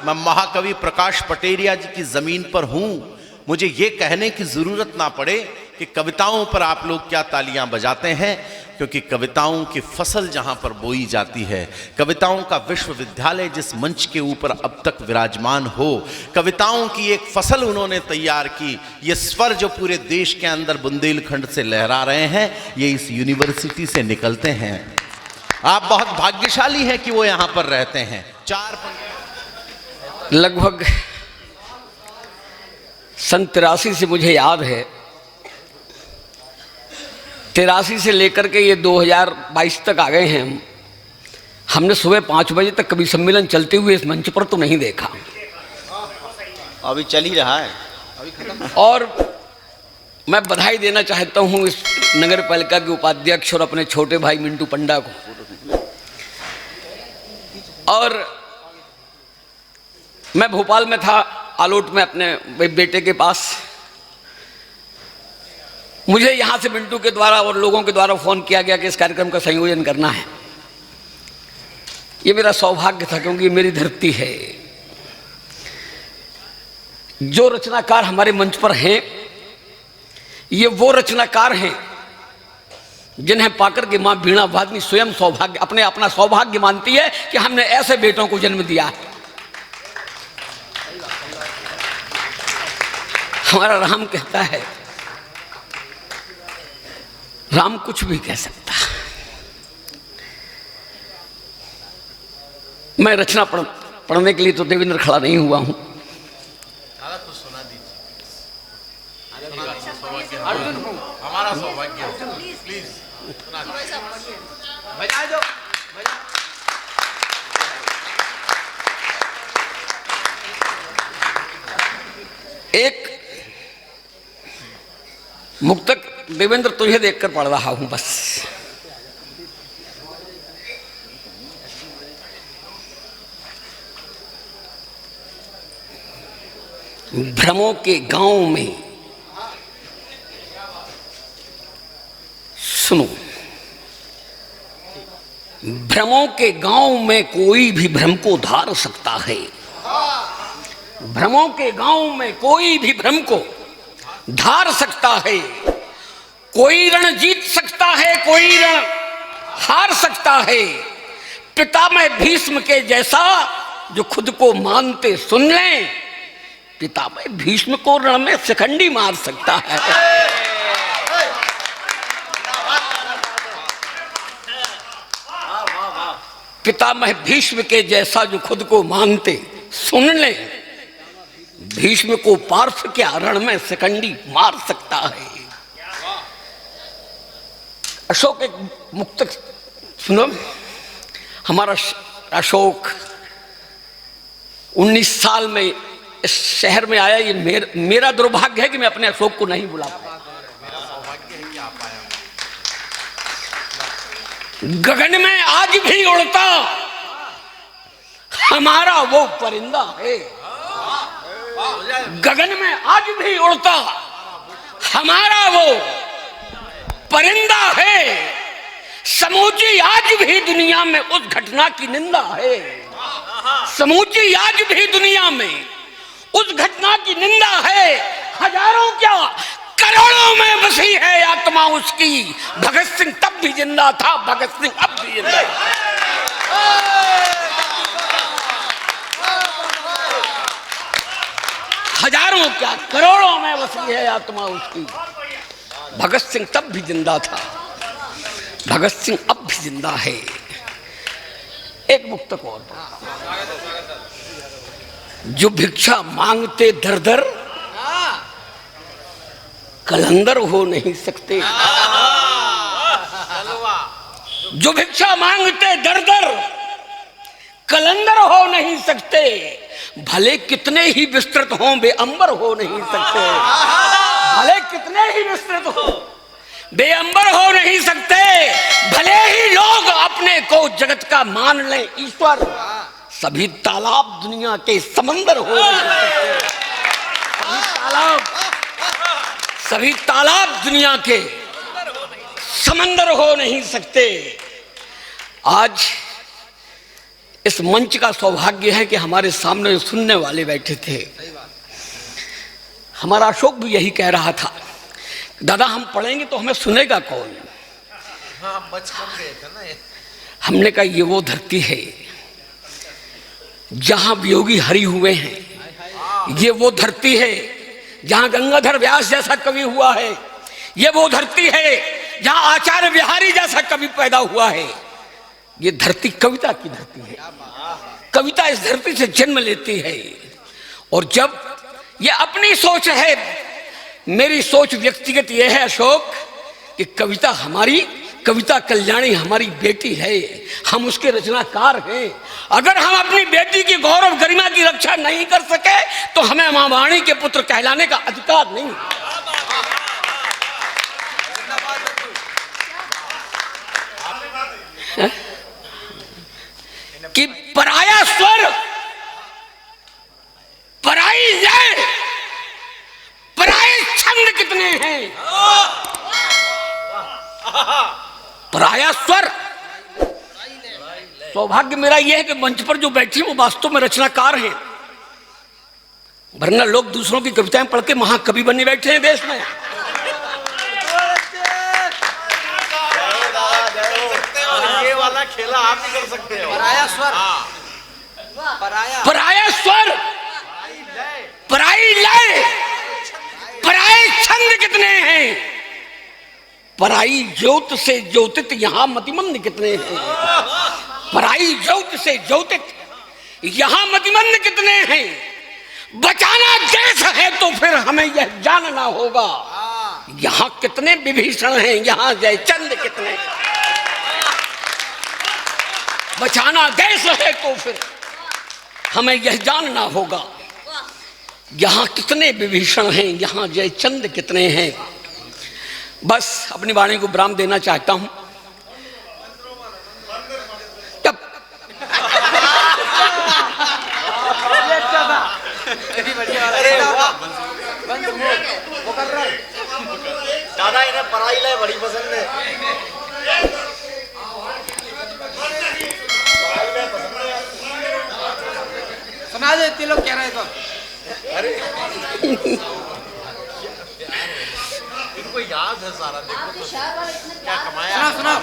मैं महाकवि प्रकाश पटेरिया जी की जमीन पर हूं। मुझे ये कहने की जरूरत ना पड़े कि कविताओं पर आप लोग क्या तालियां बजाते हैं, क्योंकि कविताओं की फसल जहां पर बोई जाती है, कविताओं का विश्वविद्यालय जिस मंच के ऊपर अब तक विराजमान हो, कविताओं की एक फसल उन्होंने तैयार की। ये स्वर जो पूरे देश के अंदर बुंदेलखंड से लहरा रहे हैं, ये इस यूनिवर्सिटी से निकलते हैं। आप बहुत भाग्यशाली हैं कि वो यहां पर रहते हैं। लगभग 83 से मुझे याद है, 83 से लेकर के ये 2022 तक आ गए हैं। हमने सुबह 5 बजे तक कभी सम्मेलन चलते हुए इस मंच पर तो नहीं देखा। अभी चल ही रहा है, अभी खत्म। और मैं बधाई देना चाहता हूँ इस नगर पालिका के उपाध्यक्ष और अपने छोटे भाई मिंटू पंडा को। और मैं भोपाल में था, आलोट में, अपने बेटे के पास। मुझे यहाँ से मिंटू के द्वारा और लोगों के द्वारा फ़ोन किया गया कि इस कार्यक्रम का संयोजन करना है। ये मेरा सौभाग्य था, क्योंकि ये मेरी धरती है। जो रचनाकार हमारे मंच पर हैं, ये वो रचनाकार हैं जिन्हें पाकर के माँ वीणा वादनी स्वयं सौभाग्य अपना सौभाग्य मानती है कि हमने ऐसे बेटों को जन्म दिया है। हमारा राम कहता है, राम कुछ भी कह सकता है। मैं रचना पढ़ने के लिए तो देवेंद्र खड़ा नहीं हुआ हूं। तो सुना दीजिए, अर्जुन हूं, हमारा सौभाग्य। प्लीज बजा दो। एक मुक्तक देवेंद्र तुझे देखकर पढ़ रहा हूं बस। भ्रमों के गांव में, सुनो, भ्रमों के गांव में कोई भी भ्रम को धार सकता है। भ्रमों के गांव में कोई भी भ्रम को धार सकता है। कोई रण जीत सकता है, कोई रण हार सकता है। पितामह भीष्म के जैसा जो खुद को मानते सुन लें, पितामह भीष्म को रण में शिखंडी मार सकता है। पितामह भीष्म के जैसा जो खुद को मानते सुन लें, भीष्म को पार्थ के रण में शिखंडी मार सकता है। अशोक एक मुक्तक सुनो। हमारा अशोक 19 साल में इस शहर में आया। ये मेरा दुर्भाग्य है कि मैं अपने अशोक को नहीं बुला पाया। गगन में आज भी उड़ता हमारा वो परिंदा है। गगन में आज भी उड़ता हमारा वो परिंदा है। समूची आज भी दुनिया में उस घटना की निंदा है। समूची आज भी दुनिया में उस घटना की निंदा है। हजारों क्या करोड़ों में बसी है आत्मा उसकी। भगत सिंह तब भी जिंदा था, भगत सिंह अब भी जिंदा है। हजारों क्या करोड़ों में बसी है आत्मा उसकी। भगत सिंह तब भी जिंदा था, भगत सिंह अब भी जिंदा है। एक मुक्तक और, जो भिक्षा मांगते दर दर कलंदर हो नहीं सकते। जो भिक्षा मांगते दर दर कलंदर हो नहीं सकते। भले कितने ही विस्तृत हों बेअंबर हो नहीं सकते। भले कितने ही विस्तृत हो बेअंबर हो नहीं सकते। भले ही लोग अपने को जगत का मान लें ईश्वर, सभी तालाब दुनिया के समंदर हो नहीं सकते। सभी तालाब दुनिया के समंदर हो नहीं सकते। आज इस मंच का सौभाग्य है कि हमारे सामने सुनने वाले बैठे थे। हमारा अशोक भी यही कह रहा था, दादा हम पढ़ेंगे तो हमें सुनेगा कौन। हाँ, बचपन गए थे ना ये। हमने कहा ये वो धरती है जहां वियोगी हरि हुए हैं, ये वो धरती है जहां गंगाधर व्यास जैसा कवि हुआ है, ये वो धरती है जहां आचार्य बिहारी जैसा कवि पैदा हुआ है। ये धरती कविता की धरती है, कविता इस धरती से जन्म लेती है। और जब ये अपनी सोच है, मेरी सोच व्यक्तिगत ये है अशोक कि कविता हमारी, कविता कल्याणी हमारी बेटी है, हम उसके रचनाकार हैं। अगर हम अपनी बेटी की गौरव गरिमा की रक्षा नहीं कर सके तो हमें मां वाणी के पुत्र कहलाने का अधिकार नहीं। कि पराया स्वर, पराई लय, पराये छंद कितने हैं, पराया स्वर। सौभाग्य मेरा यह है कि मंच पर जो बैठे वो वास्तव में रचनाकार हैं, वरना लोग दूसरों की कविताएं पढ़ के महाकवि बनने बैठे हैं देश में। ये वाला खेला आप भी कर सकते हो। पराया स्वर, पराया स्वर, पराई लय, पराये छंद कितने हैं, पराई ज्योत से ज्योतित यहां मतिमंद कितने हैं, पराई ज्योत से ज्योतित यहां मतिमंद कितने हैं। बचाना देश है तो फिर हमें यह जानना होगा यहां कितने विभीषण हैं, यहां जयचंद कितने। बचाना देश है तो फिर हमें यह जानना होगा यहां कितने विभीषण हैं, यहां जयचंद कितने हैं। बस अपनी वाणी को विराम देना चाहता हूं। तब दादा इन्हें पराई लय बड़ी पसंद है। सुना देते लोग कह रहे तो। अरे इनको याद है सारा, देखो तो क्या कमाया। सुना सुना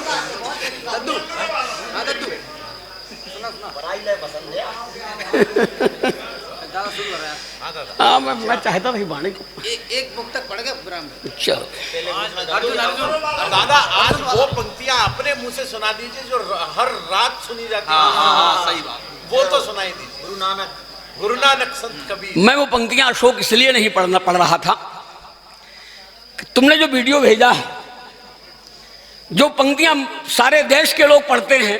दद्दू, हाँ दद्दू सुना सुना, पराई लय पसंद है। दादा सुन रहा है। हाँ दादा, हाँ मैं चाहता था वाणी को एक बुक तक पढ़ गए विराम। चलो दादा आज वो पंक्तियां अपने मुंह से सुना दीजिए जो हर रात सुनी जाती है। सही बात, वो तो सुनाई दीजिए। गुरु नानक संत कबीर। मैं वो पंक्तियां अशोक इसलिए नहीं पढ़ रहा था कि तुमने जो वीडियो भेजा है, जो पंक्तियां सारे देश के लोग पढ़ते हैं,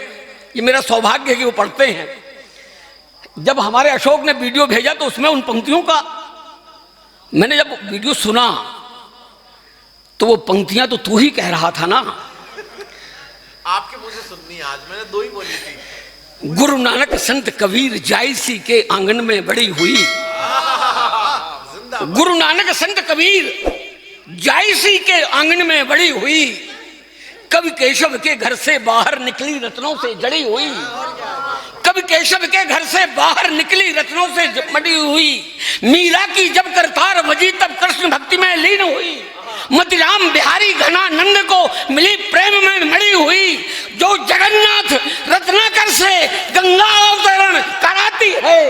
ये मेरा सौभाग्य है कि वो पढ़ते हैं। जब हमारे अशोक ने वीडियो भेजा तो उसमें उन पंक्तियों का मैंने जब वीडियो सुना तो वो पंक्तियां तो तू ही कह रहा था ना। आपके मुंह से सुननी, आज मैंने दो ही बोली थी। गुरु नानक संत कबीर जायसी के आंगन में बड़ी हुई। गुरु नानक संत कबीर जायसी के आंगन में बड़ी हुई, कवि केशव के घर से बाहर निकली रत्नों से जड़ी हुई। कवि केशव के घर से बाहर निकली रत्नों से मड़ी हुई। मीरा की जब करतार बजी तब कृष्ण भक्ति में लीन हुई। मतिराम बिहारी घनानंद को मिली प्रेम में मड़ी हुई। जो जगन्नाथ रत्नाकर से गंगा अवतरण कराती है,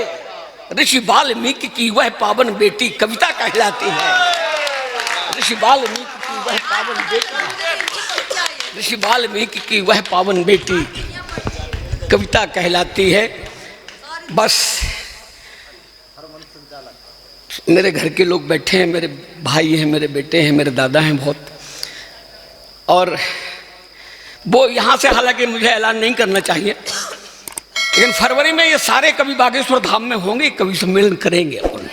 ऋषि वाल्मीकि की वह पावन बेटी कविता कहलाती है। ऋषि वाल्मीकि की वह पावन बेटी, ऋषि वाल्मीकि की वह पावन बेटी कविता कहलाती है। बस मेरे घर के लोग बैठे हैं, मेरे भाई हैं, मेरे बेटे हैं, मेरे दादा हैं बहुत, और वो यहाँ से हालांकि मुझे ऐलान नहीं करना चाहिए, लेकिन फरवरी में ये सारे कवि बागेश्वर धाम में होंगे, कवि सम्मेलन करेंगे अपन।